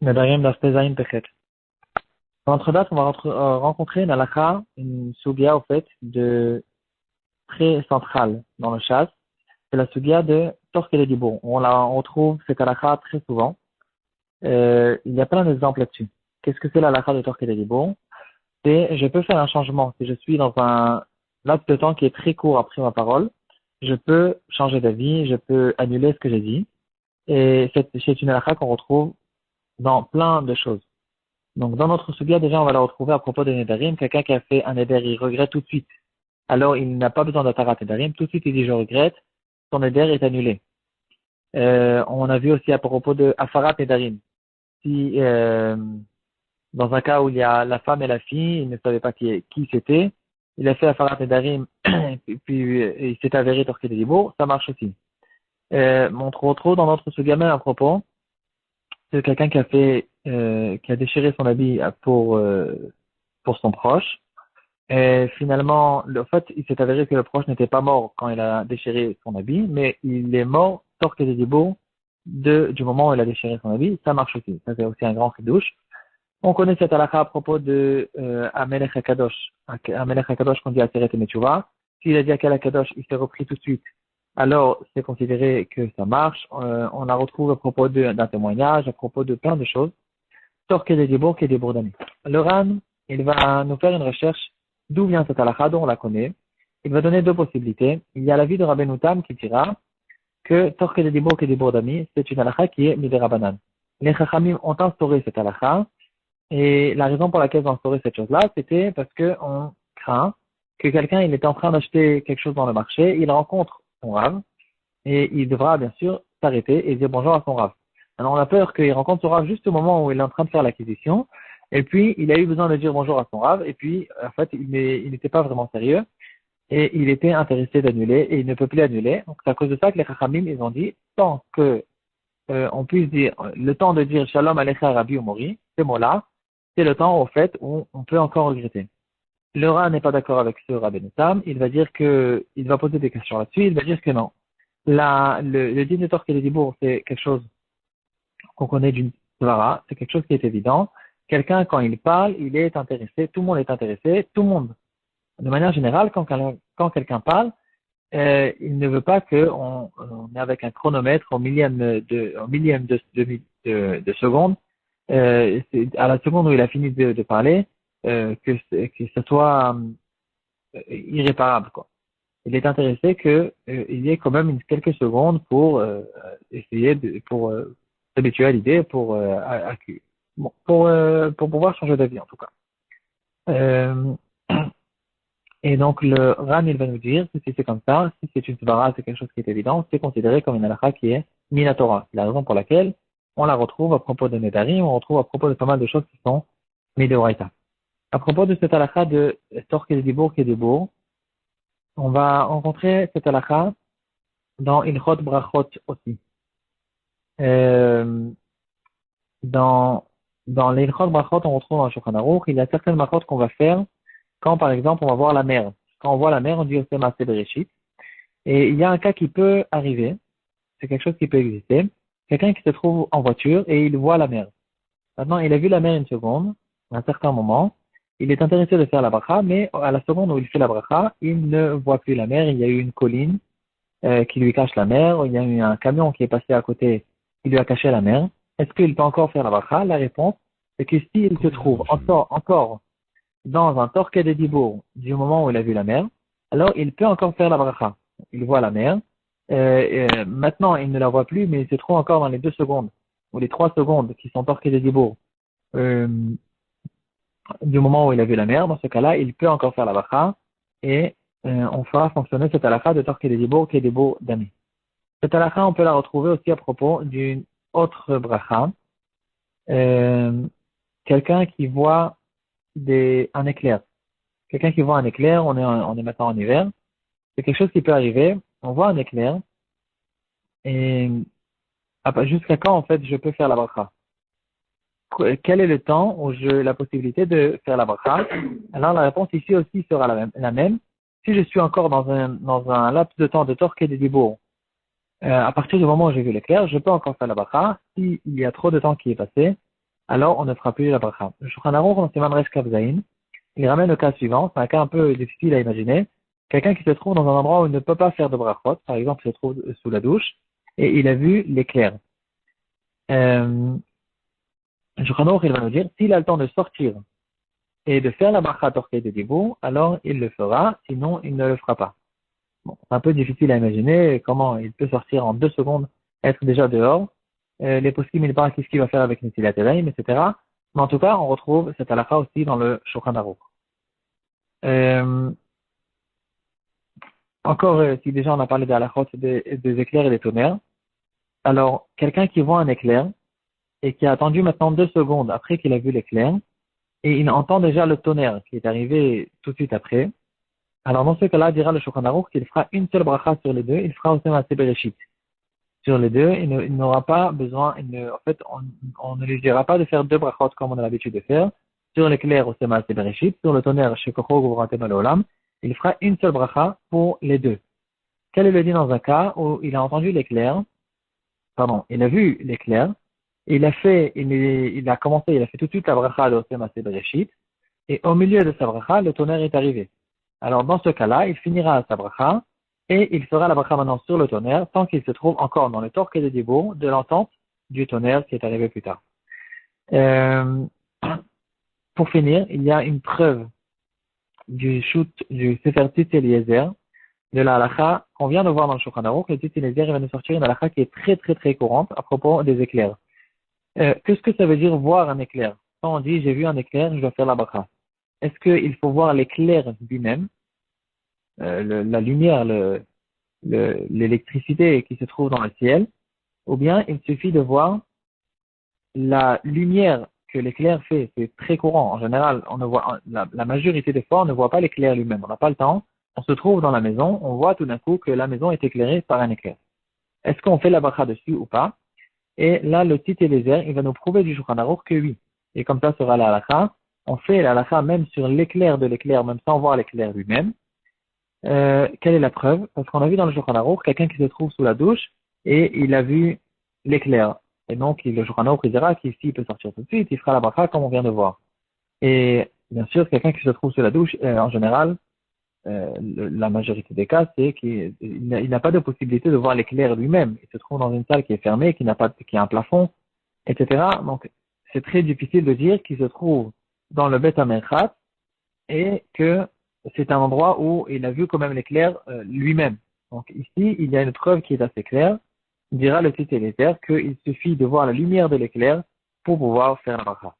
Nedarim d'Aspézaïm Pechet. Dans notre date, on va rencontrer une halakha, une sugia au fait, de très centrale dans le chasse. C'est la sugia de Torque et les Dibourg. On retrouve cette halakha très souvent. Il y a plein d'exemples là-dessus. Qu'est-ce que c'est la halakha de Torque et les Dibourg? C'est, je peux faire un changement. Si je suis dans un laps de temps qui est très court après ma parole, je peux changer d'avis, je peux annuler ce que j'ai dit. Et c'est une halakha qu'on retrouve dans plein de choses. Donc, dans notre sugia, déjà, on va la retrouver à propos de Nedarim. Quelqu'un qui a fait un Neder, il regrette tout de suite. Alors, il n'a pas besoin d'Atarat Nedarim. Tout de suite, il dit, je regrette. Son Neder est annulé. On a vu aussi à propos de Afarat Nedarim. Si, dans un cas où il y a la femme et la fille, il ne savait pas qui c'était, il a fait Afarat Nedarim, puis il s'est avéré Torqué de Libourg, ça marche aussi. On retrouve dans notre sugia même à propos de quelqu'un qui a déchiré son habit pour son proche. Et finalement, en fait, il s'est avéré que le proche n'était pas mort quand il a déchiré son habit, mais il est mort, torque des débours, du moment où il a déchiré son habit. Ça marche aussi. Ça, c'est aussi un grand douche. On connaît cette halakha à propos de Amelech HaKadosh. Amelech HaKadosh qu'on dit à Teret et Metuva. S'il a dit à quel HaKadosh, il s'est repris tout de suite. Alors, c'est considéré que ça marche. On la retrouve à propos d'un témoignage, à propos de plein de choses. Torque des débours, qui est des bourdami. Le Ran, il va nous faire une recherche d'où vient cette halakha, dont on la connaît. Il va donner deux possibilités. Il y a l'avis de Rabbeinu Tam qui dira que Torque des débours, qui est des bourdami, c'est une halakha qui est midérabanan. Les Chachamim ont instauré cette halakha, et la raison pour laquelle ils ont instauré cette chose-là, c'était parce qu'on craint que quelqu'un, il est en train d'acheter quelque chose dans le marché, il rencontre son rave, et il devra bien sûr s'arrêter et dire bonjour à son rave. Alors on a peur qu'il rencontre son rave juste au moment où il est en train de faire l'acquisition, et puis il a eu besoin de dire bonjour à son rave, et puis en fait il n'était pas vraiment sérieux, et il était intéressé d'annuler, et il ne peut plus annuler. Donc c'est à cause de ça que les Chachamim, ils ont dit, tant que on puisse dire, le temps de dire Shalom Alecha Rabbi ou Mori, ces mots-là, c'est le temps au fait où on peut encore regretter. Le Ra n'est pas d'accord avec ce Rabbeinu Tam, il va dire il va poser des questions là-dessus, il va dire que non. Le din de Torque et le Dibour, c'est quelque chose qu'on connaît d'une Svara, c'est quelque chose qui est évident. Quelqu'un, quand il parle, il est intéressé, tout le monde est intéressé, tout le monde. De manière générale, quand quelqu'un parle, il ne veut pas on est avec un chronomètre au millième de seconde, c'est à la seconde où il a fini de parler, que ce soit irréparable, quoi. Il est intéressé il y ait quand même quelques secondes pour essayer pour s'habituer à l'idée, pour pouvoir changer d'avis en tout cas. Euh, et donc le Ran il va nous dire que si c'est comme ça, si c'est une svara, c'est quelque chose qui est évident, c'est considéré comme une halakha qui est minatora. C'est la raison pour laquelle on la retrouve à propos de Nedarim, on retrouve à propos de pas mal de choses qui sont midoraita. À propos de cette halakha de Torque et Dibour qui est Dibour, on va rencontrer cette halakha dans Ilchot Brachot aussi. Euh, dans dans les Ilchot Brachot, on retrouve dans Shulchan Aruch, il y a certaines brachot qu'on va faire quand, par exemple, on va voir la mer. Quand on voit la mer, on dit Osem Aseh Bereshit. Et il y a un cas qui peut arriver, c'est quelque chose qui peut exister. Quelqu'un qui se trouve en voiture et il voit la mer. Maintenant, il a vu la mer une seconde, à un certain moment. Il est intéressé de faire la bracha, mais à la seconde où il fait la bracha, il ne voit plus la mer. Il y a eu une colline qui lui cache la mer. Il y a eu un camion qui est passé à côté qui lui a caché la mer. Est-ce qu'il peut encore faire la bracha? La réponse est que s'il se trouve encore dans un torquet de dibour du moment où il a vu la mer, alors il peut encore faire la bracha. Il voit la mer. Maintenant, il ne la voit plus, mais il se trouve encore dans les 2 secondes ou les 3 secondes qui sont torquet de dibour euh, du moment où il a vu la mer. Dans ce cas-là, il peut encore faire la bracha et on fera fonctionner cette halakha de torquet de dibour qui est dibour d'ami. Cette halakha, on peut la retrouver aussi à propos d'une autre bracha. Euh, quelqu'un qui voit un éclair. Quelqu'un qui voit un éclair, on est maintenant en hiver, c'est quelque chose qui peut arriver, on voit un éclair, et jusqu'à quand en fait je peux faire la bracha? Quel est le temps où j'ai la possibilité de faire la bracha? Alors la réponse ici aussi sera la même. Si je suis encore dans un laps de temps de torque et de dibour, à partir du moment où j'ai vu l'éclair, je peux encore faire la bracha. S'il y a trop de temps qui est passé, alors on ne fera plus la bracha. Le Shulchan Aruch, dans Siman Resh Kaf Zayin, il ramène le cas suivant, c'est un cas un peu difficile à imaginer. Quelqu'un qui se trouve dans un endroit où il ne peut pas faire de brachot, par exemple, il se trouve sous la douche, et il a vu l'éclair. Le Shulchan Aruch, il va nous dire, s'il a le temps de sortir et de faire la bracha torquée de Dibour, alors il le fera, sinon il ne le fera pas. Bon, c'est un peu difficile à imaginer comment il peut sortir en 2 secondes, être déjà dehors. Les poskim, il parle qu'est-ce qu'il va faire avec Netilat Yadayim, etc. Mais en tout cas, on retrouve cette halakha aussi dans le Shulchan Aruch. Encore, si déjà on a parlé des halakhot, des éclairs et des tonnerres, alors quelqu'un qui voit un éclair et qui a attendu maintenant 2 secondes après qu'il a vu l'éclair, et il entend déjà le tonnerre qui est arrivé tout de suite après, alors dans ce cas-là, dira le Shulchan Aruch qu'il fera une seule bracha sur les deux, il fera aussi un Bereshit. Sur les deux, il n'aura pas besoin, en fait, on ne lui dira pas de faire 2 brachot comme on a l'habitude de faire. Sur l'éclair au Sema Bereshit, sur le tonnerre chez Kocho Guvratem Olam, il fera une seule bracha pour les deux. Quel est le dit dans un cas où il a entendu l'éclair, il a vu l'éclair, il a fait tout de suite la bracha de Sema Bereshit, et au milieu de sa bracha, le tonnerre est arrivé. Alors dans ce cas-là, il finira sa bracha, et il fera la bracha maintenant sur le tonnerre, tant qu'il se trouve encore dans le torque de Dibour de l'entente du tonnerre qui est arrivé plus tard. Euh, pour finir, il y a une preuve du Sefer Tzitz Eliezer, de la halakha qu'on vient de voir dans le Shulchan Aruch. Le Tzitz Eliezer va nous sortir une halakha qui est très très très courante à propos des éclairs. Qu'est-ce que ça veut dire voir un éclair? Quand on dit j'ai vu un éclair, je dois faire la bracha. Est-ce qu'il faut voir l'éclair lui-même, la lumière, l'électricité qui se trouve dans le ciel, ou bien il suffit de voir la lumière que l'éclair fait? C'est très courant. En général, on ne voit, la majorité des fois, on ne voit pas l'éclair lui-même. On n'a pas le temps. On se trouve dans la maison, on voit tout d'un coup que la maison est éclairée par un éclair. Est-ce qu'on fait la bracha dessus ou pas? Et là, le Tzitz Eliezer, il va nous prouver du Shulchan Aruch que oui. Et comme ça sera la halakha. On fait la halakha même sur l'éclair de l'éclair, même sans voir l'éclair lui-même. Quelle est la preuve? Parce qu'on a vu dans le Shulchan Aruch quelqu'un qui se trouve sous la douche et il a vu l'éclair. Et donc, le Shulchan Aruch il dira qu'ici il peut sortir tout de suite, il fera la bracha comme on vient de voir. Et bien sûr, quelqu'un qui se trouve sous la douche, en général, la majorité des cas, c'est qu'il n'a pas de possibilité de voir l'éclair lui-même. Il se trouve dans une salle qui est fermée, qui a un plafond, etc. Donc, c'est très difficile de dire qu'il se trouve dans le Beth Amerchat et que c'est un endroit où il a vu quand même l'éclair lui-même. Donc ici, il y a une preuve qui est assez claire. Il dira le Tzitz Eliezer qu'il suffit de voir la lumière de l'éclair pour pouvoir faire la bracha.